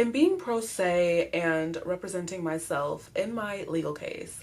In being pro se and representing myself in my legal case,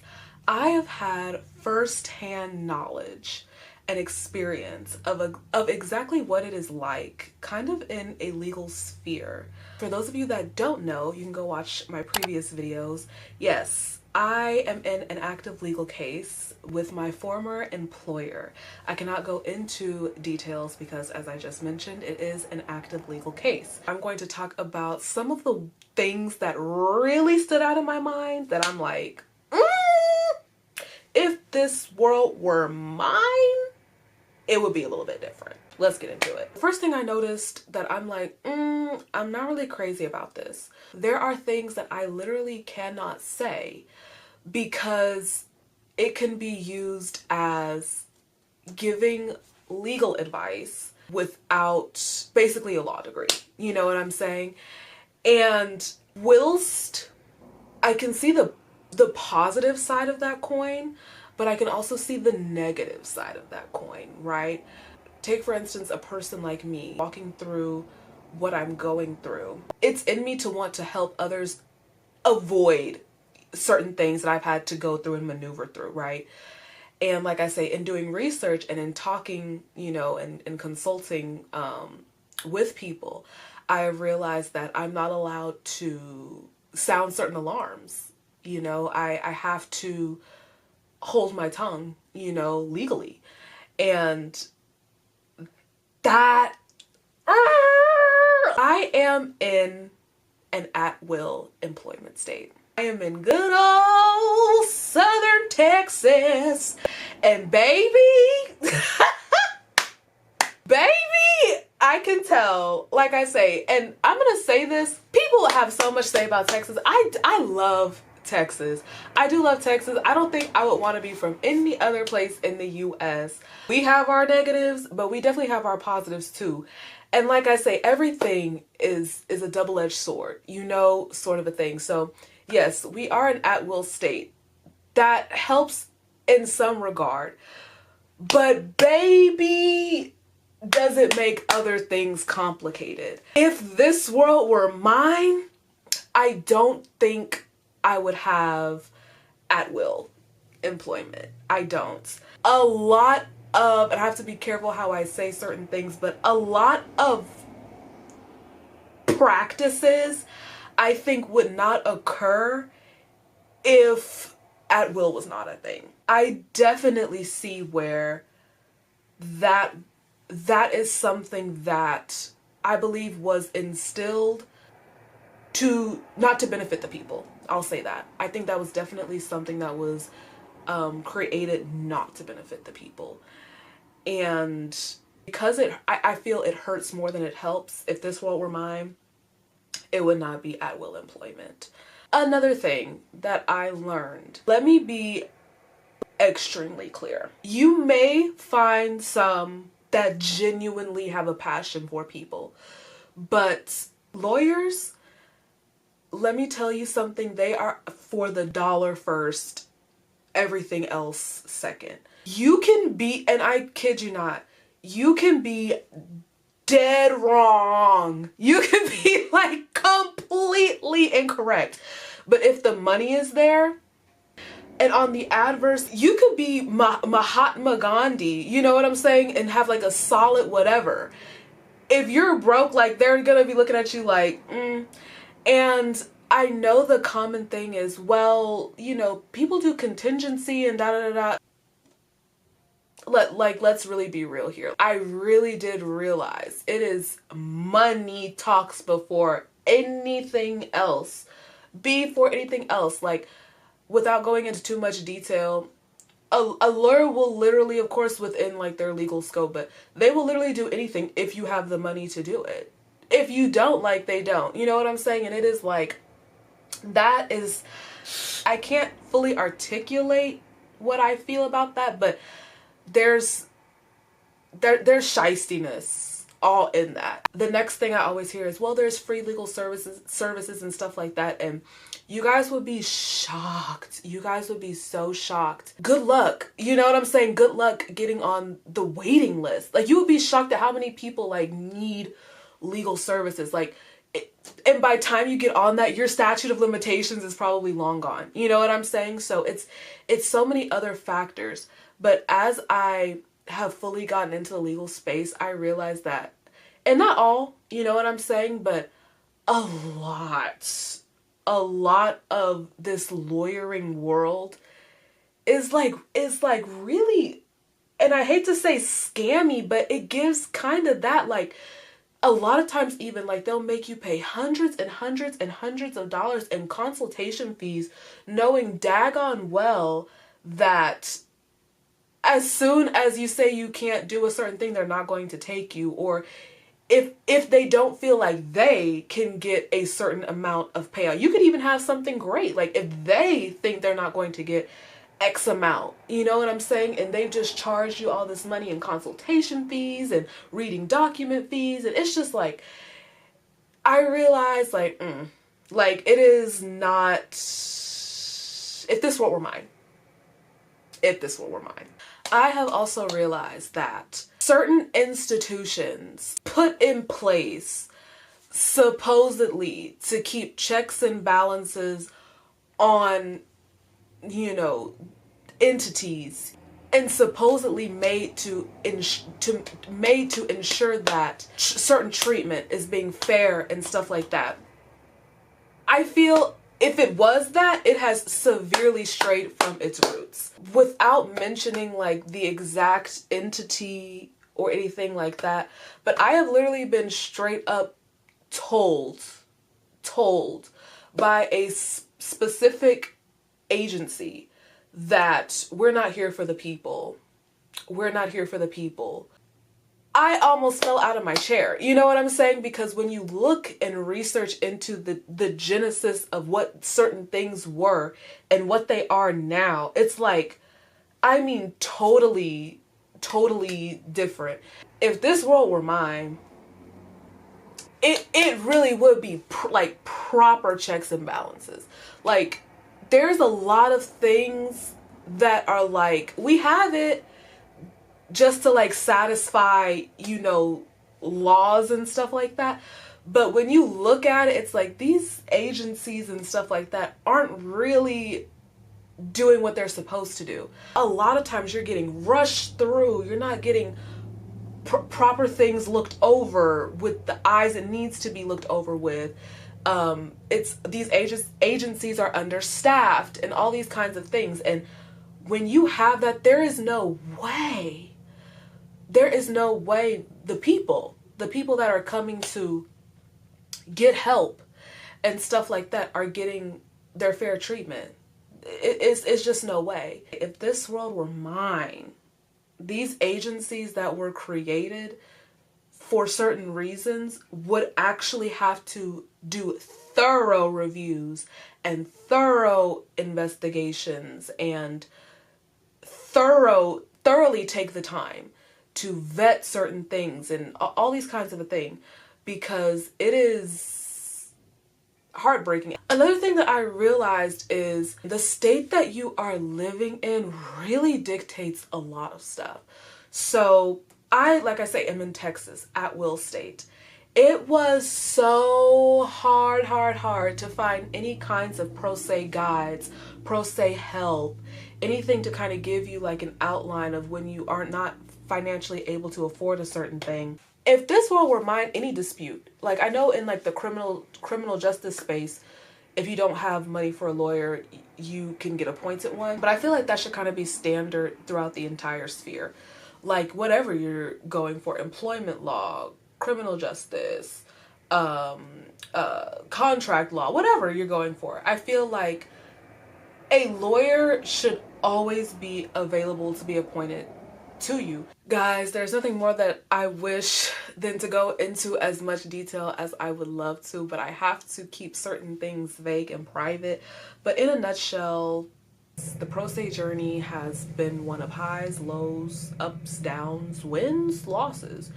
I have had firsthand knowledge and experience of exactly what it is like, kind of in a legal sphere. For those of you that don't know, you can go watch my previous videos. Yes, I am in an active legal case with my former employer. I cannot go into details because, as I just mentioned, it is an active legal case. I'm going to talk about some of the things that really stood out in my mind that I'm like, if this world were mine, it would be a little bit different. Let's get into it. First thing I noticed that I'm like, I'm not really crazy about this. There are things that I literally cannot say because it can be used as giving legal advice without basically a law degree. You know what I'm saying? And whilst I can see the positive side of that coin, but I can also see the negative side of that coin, right? Take, for instance, a person like me walking through what I'm going through. It's in me to want to help others avoid certain things that I've had to go through and maneuver through, right? And like I say, in doing research and in talking, you know, and consulting with people, I have realized that I'm not allowed to sound certain alarms. You know, I have to hold my tongue, you know, legally. And that I am in an at-will employment state. I am in good old Southern Texas, and baby, baby, I can tell, like I say, and I'm gonna say this, people have so much to say about Texas. I love Texas. I do love Texas. I don't think I would want to be from any other place in the US. We have our negatives, but we definitely have our positives too. And like I say, everything is a double-edged sword, you know, sort of a thing. So yes, we are an at-will state. That helps in some regard. But baby, does it make other things complicated. If this world were mine, I don't think I would have at-will employment. I don't. A lot of, and I have to be careful how I say certain things, but a lot of practices I think would not occur if at-will was not a thing. I definitely see where that is something that I believe was instilled to not to benefit the people. I'll say that. I think that was definitely something that was created not to benefit the people. And because I feel it hurts more than it helps, if this world were mine, it would not be at-will employment. Another thing that I learned, let me be extremely clear. You may find some that genuinely have a passion for people, but lawyers, let me tell you something, they are for the dollar first, everything else second. You can be, and I kid you not, you can be dead wrong. You can be like completely incorrect. But if the money is there, and on the adverse, you could be Mahatma Gandhi, you know what I'm saying, and have like a solid whatever. If you're broke, like they're gonna be looking at you like, And I know the common thing is, well, you know, people do contingency and da da da da. Let's really be real here. I really did realize it is money talks before anything else. Before anything else. Like, without going into too much detail, a lawyer will literally, of course, within like their legal scope, but they will literally do anything if you have the money to do it. If you don't, like, they don't. You know what I'm saying? And it is like, that is, I can't fully articulate what I feel about that, but there's shystiness all in that. The next thing I always hear is, well, there's free legal services and stuff like that, and you guys would be shocked. You guys would be so shocked. Good luck. You know what I'm saying? Good luck getting on the waiting list. Like, you would be shocked at how many people like need legal services. Like, And by the time you get on that, your statute of limitations is probably long gone. You know what I'm saying? So it's so many other factors. But as I have fully gotten into the legal space, I realized that, and not all, you know what I'm saying, but a lot of this lawyering world is like really, and I hate to say scammy, but it gives kind of that, like, a lot of times even like they'll make you pay hundreds and hundreds and hundreds of dollars in consultation fees, knowing daggone well that as soon as you say you can't do a certain thing, they're not going to take you. Or if they don't feel like they can get a certain amount of payout, you could even have something great. Like if they think they're not going to get X amount, you know what I'm saying? And they've just charged you all this money in consultation fees and reading document fees. And it's just like, I realize like it is not, if this world were mine, if this world were mine. I have also realized that certain institutions put in place supposedly to keep checks and balances on, you know, entities, and supposedly made to ensure that certain treatment is being fair and stuff like that. I feel if it was that, it has severely strayed from its roots. Without mentioning like the exact entity or anything like that, but I have literally been straight up told by a specific agency that we're not here for the people. We're not here for the people. I almost fell out of my chair. You know what I'm saying? Because when you look and research into the genesis of what certain things were and what they are now, it's like, I mean, totally different. If this world were mine, it really would be like proper checks and balances. Like, there's a lot of things that are like, we have it just to like satisfy, you know, laws and stuff like that. But when you look at it, it's like these agencies and stuff like that aren't really doing what they're supposed to do. A lot of times you're getting rushed through. You're not getting proper things looked over with the eyes it needs to be looked over with. It's these agencies are understaffed and all these kinds of things. And when you have that, there is no way the people that are coming to get help and stuff like that are getting their fair treatment. It's just no way. If this world were mine, these agencies that were created for certain reasons would actually have to do thorough reviews and thorough investigations and thoroughly take the time to vet certain things and all these kinds of a thing, because it is heartbreaking. Another thing that I realized is the state that you are living in really dictates a lot of stuff. So I, like I say, am in Texas, at Will State. It was so hard to find any kinds of pro se guides, pro se help, anything to kind of give you like an outline of when you are not financially able to afford a certain thing. If this world were mine, any dispute, like I know in like the criminal justice space, if you don't have money for a lawyer, you can get appointed one. But I feel like that should kind of be standard throughout the entire sphere. Like whatever you're going for, employment law, criminal justice, contract law, whatever you're going for, I feel like a lawyer should always be available to be appointed to you. Guys, there's nothing more that I wish than to go into as much detail as I would love to, but I have to keep certain things vague and private. But in a nutshell, the pro se journey has been one of highs, lows, ups, downs, wins, losses,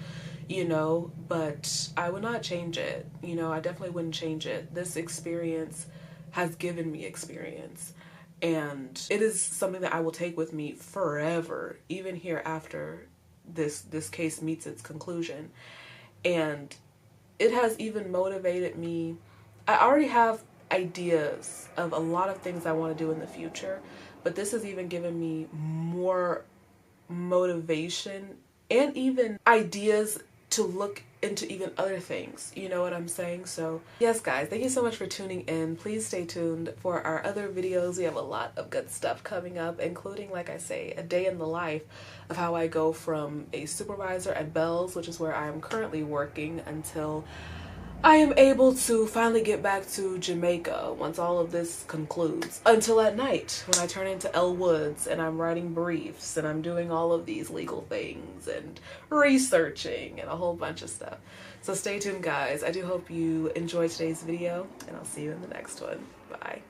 you know, but I would not change it. You know, I definitely wouldn't change it. This experience has given me experience. And it is something that I will take with me forever, even here after this case meets its conclusion. And it has even motivated me I already have ideas of a lot of things I want to do in the future, but this has even given me more motivation and even ideas to look into even other things. You know what I'm saying? So yes, guys, thank you so much for tuning in. Please stay tuned for our other videos. We have a lot of good stuff coming up, including, like I say, a day in the life of how I go from a supervisor at Bell's, which is where I am currently working, until I am able to finally get back to Jamaica once all of this concludes. Until at night when I turn into Elle Woods and I'm writing briefs and I'm doing all of these legal things and researching and a whole bunch of stuff. So stay tuned, guys. I do hope you enjoyed today's video, and I'll see you in the next one. Bye.